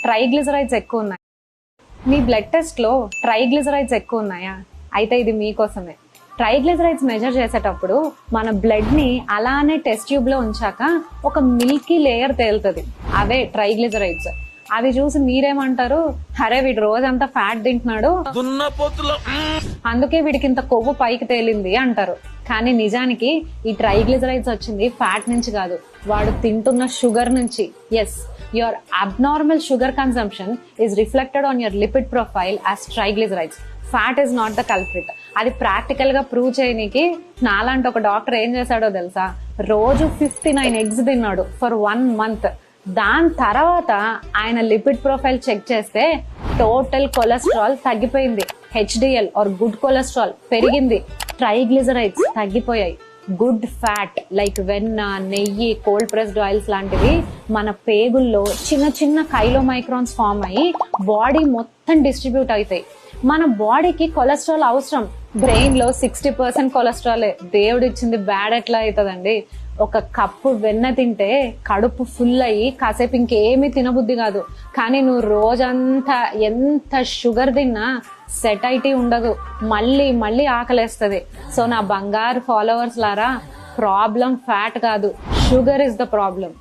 Triglycerides ఎక్కువ ఉన్నాయి. మీ blood టెస్ట్లో ట్రైగ్లిజరైడ్స్ ఎక్కువ ఉన్నాయా? అయితే ఇది మీకోసమే. ట్రైగ్లిజరైడ్స్ మెజర్ చేసేటప్పుడు మన బ్లడ్ని అలానే టెస్ట్ ట్యూబ్లో ఉంచాక ఒక మిల్కీ లేయర్ తేలుతుంది, అవే ట్రైగ్లిజరైడ్స్. అవి చూసి మీరేమంటారు, అరే వీడు రోజంతా ఫ్యాట్ తింటున్నాడు అందుకే వీడికి ఇంత కొవ్వు పైకి తేలింది అంటారు. కానీ నిజానికి ఈ ట్రైగ్లిజరైడ్స్ వచ్చింది ఫ్యాట్ నుంచి కాదు, వాడు తింటున్న షుగర్ నుంచి. Yes, your abnormal sugar consumption is reflected on your lipid profile as triglycerides. Fat is not the culprit. అది ప్రాక్టికల్ గా ప్రూవ్ చేయడానికి నాలాంటి ఒక డాక్టర్ ఏం చేశాడో తెలుసా, రోజు 59 eggs తిన్నాడు ఫర్ 1 month. దాని తర్వాత ఆయన లిపిడ్ ప్రొఫైల్ చెక్ చేస్తే టోటల్ కొలెస్ట్రాల్ తగ్గిపోయింది, హెచ్డిఎల్ ఆర్ గుడ్ కొలెస్ట్రాల్ పెరిగింది, ట్రైగ్లిజరైడ్స్ తగ్గిపోయాయి. గుడ్ ఫ్యాట్ లైక్ వెన్న, నెయ్యి, కోల్డ్ ప్రెస్డ్ ఆయిల్స్ లాంటివి మన పేగుల్లో చిన్న చిన్న కైలోమైక్రాన్స్ ఫామ్ అయ్యి బాడీ మొత్తం డిస్ట్రిబ్యూట్ అవుతాయి. మన బాడీకి కొలెస్ట్రాల్ అవసరం. బ్రెయిన్ లో 60% కొలెస్ట్రాలే. దేవుడు ఇచ్చింది బ్యాడ్ ఎట్లా అవుతుందండి? ఒక కప్పు వెన్న తింటే కడుపు ఫుల్ అయ్యి కాసేపు ఇంకేమీ తినబుద్ధి కాదు. కానీ నువ్వు రోజంతా ఎంత షుగర్ తిన్నా సెటైటీ ఉండదు, మళ్ళీ మళ్ళీ ఆకలేస్తుంది. సో నా బంగారు ఫాలోవర్స్ లారా, ప్రాబ్లం ఫ్యాట్ కాదు, షుగర్ ఇస్ ద ప్రాబ్లం.